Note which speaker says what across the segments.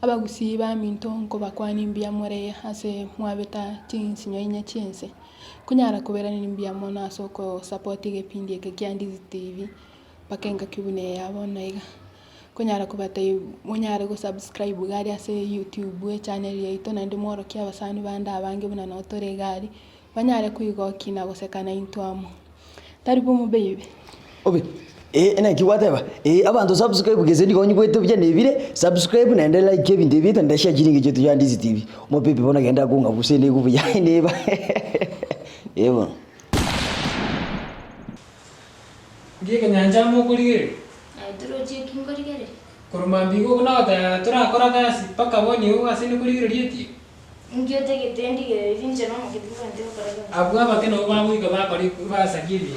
Speaker 1: abagusi baminto nkobakwani mbia more ase mwabeta chinsinyo inya chinse kunyara kuberani mbia mona soko support gepindi eke kia Ndizi TV pakenga kibune yabona iga kunyara kubata munyara go subscribe gari ase YouTube channel yaito nandi moro kia basani banda abange buna notore gari banyare kuigokina gosekana intwamo taribu mubebe
Speaker 2: obe ena kiwateba abantu subscribe gezeni konyi kwetu bya nebire subscribe na ndela like ebinde bita ndashya kiringe cyetu ya Ndizi TV mopepe bona genda kunga busene kubuya neba yebo
Speaker 3: ngike nyanja mo kurigere
Speaker 4: turoje kingorigere
Speaker 3: kurumambigo kunata turakora gasi paka boni ugo asini kurigere rieti
Speaker 4: ngiote getendige vinje no mukitiwa ndiko karaga
Speaker 3: abwa bakeno bamwika bakori basakiri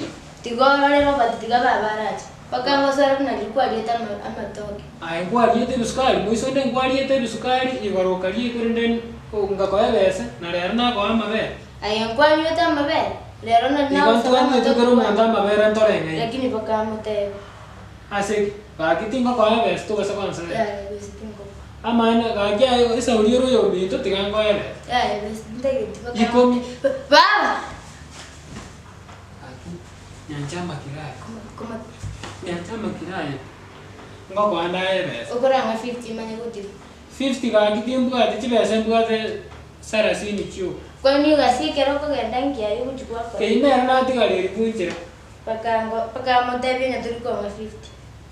Speaker 4: tigora lero batiga babaraje paka ngosara kuna likuwa lieta amatoke
Speaker 3: ai kwa liete bisukari mwiso nden kwa liete bisukari igoroka likurenden ngakoya bese na lero na kwa mabe
Speaker 4: ai kwa lieta mabe lero na
Speaker 3: na kwa tukero manda mabe ntorenge
Speaker 4: lakini paka mote
Speaker 3: ase bakitinga kwa bese to bese kwanza
Speaker 4: ya besitingo
Speaker 3: amana gajya isa uliro yo bito tigango ele
Speaker 4: ya besitinde paka
Speaker 3: ikomi
Speaker 4: baba
Speaker 3: nyanchama kiraya
Speaker 4: kuma
Speaker 3: nyanchama kiraya ngoko andaye bese
Speaker 4: ukora nga 50 manya kuti
Speaker 3: 50 gakitimbu ati chibese mbwate sarasini chiu
Speaker 4: kwani ugasikero ko gendangi ayo kuchukua kwa
Speaker 3: keimera nati galeri kunjira
Speaker 4: paka motebi na turiko nga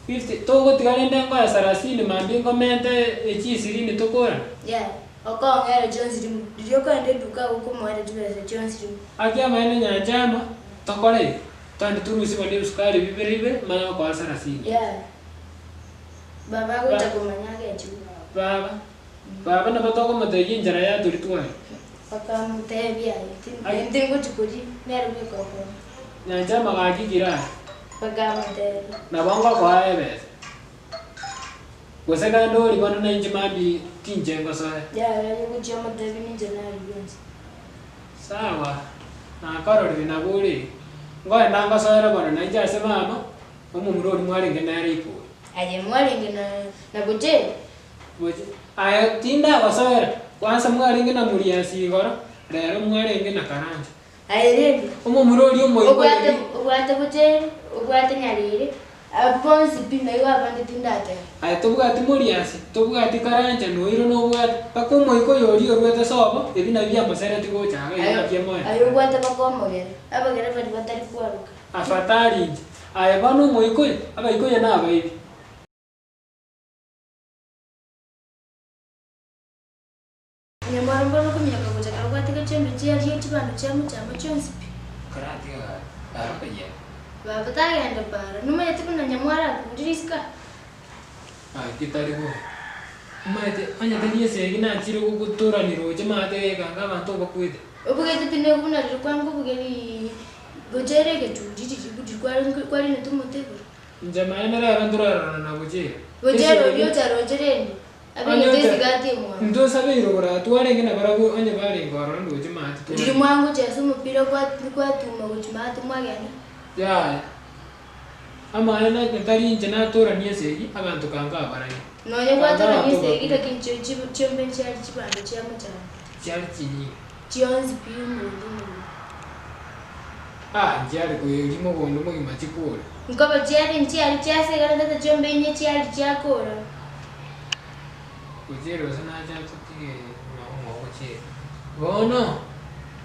Speaker 3: 50 togo tigalende ngo ya sarasini mambi ngo mente echisiri ni tokora
Speaker 4: ya okongera Jones ndio kaende duka huko mwere tubese Jones
Speaker 3: akia maene nyanchama tokore tandi turusi bali bisukari biberibe mana kwa sarasini
Speaker 4: ya baba kutakumanyage chu
Speaker 3: baba na batoko mateji njara ya turitwa
Speaker 4: paka mutebi ayo tingo chukuri nero biko
Speaker 3: nyanchama gakigira
Speaker 4: paka mutebi
Speaker 3: na bongo kwa ebe goseka ndori bana na njimambi tinjengo so
Speaker 4: ya kuchia mutebi ninje na alionzi
Speaker 3: sawa na karori na buri ngoya nanga soera bana na nja se mama omumurori mwalinge na ripo
Speaker 4: aje mwalinge na boje
Speaker 3: aya tinda basoera kwanza mwalinge na muriasi goro rero mwalinge na karanja
Speaker 4: ayerebe
Speaker 3: omumurori omoyo
Speaker 4: ubwate boje ubwate nyarire aponsi pina iwa bande tindate
Speaker 3: aya tobugati muriasi tobugati karanja noiro no bwate pakomo iko yori orwete sobo ebina bya masera tigo chaga ya kiemoya
Speaker 4: ayo ubwate pakomo gere abagere bali batari kwaruka
Speaker 3: afatari aya bano moiko abaiko na abaibi
Speaker 4: nyamara mbona kumyaka kuja karwate kachembe cyari y'ikibando cyamo cyonse
Speaker 3: karati arapaye
Speaker 4: baba tagenda para numa yati kuna nyamara kudiriska
Speaker 3: kitaribo mate anya taniye segina chiro kugutora ni roje mate ganga bantu bakwide
Speaker 4: ubugete tine kuna rikwangu bugeri gojere ke tujiji kwari ne tumotego
Speaker 3: njama emera arandura na bujere
Speaker 4: gojero yo tarojere abanye desigati mwa
Speaker 3: ndo sabiro bora tuarenge na barago anya bare ngoro ndo jimate
Speaker 4: ndiri mwangu jesu mupira kwa tuma gujimate mwagenda
Speaker 3: ya ama ana ntari njana tora niye segi abantu kanga barani
Speaker 4: nonye kwatora niye segi lakini chombe cyari kibando cyamo
Speaker 3: cyari kinyi
Speaker 4: cyonzi piyo mu
Speaker 3: njari ko yimo bondo mo imachikura
Speaker 4: ngaba cyari cyase garanda chombe nye cyari cyakora
Speaker 3: ujero sana ja tutige no kuchi bono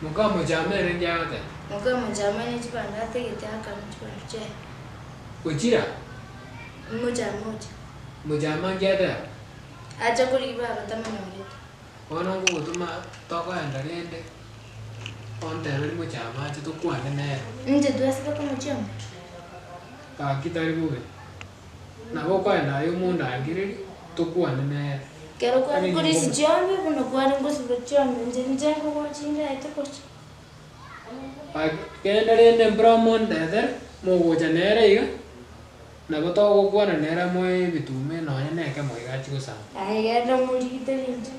Speaker 3: mukamo jamere njata
Speaker 4: mukamo jamene chibanda tegete akano chibanda che
Speaker 3: ujira
Speaker 4: moja
Speaker 3: mujama njata
Speaker 4: acha kuri baba tamana ngeta
Speaker 3: bono ngo tuma toko andarende onde ri mujama tu kwane ne
Speaker 4: nje dwasika kama chombe
Speaker 3: kitari bube na boko na yo munda ngiri tu kwane ne
Speaker 4: kero kwa kuri si chombe kuno kwa ngosi chombe nje ngo kwa chinga itakocha
Speaker 3: kendarende bramon dether mo goja nere iga na boto go kwana nera mo bitume no ne ke mo iga chikusa
Speaker 4: ai ga ndo muri kitalinje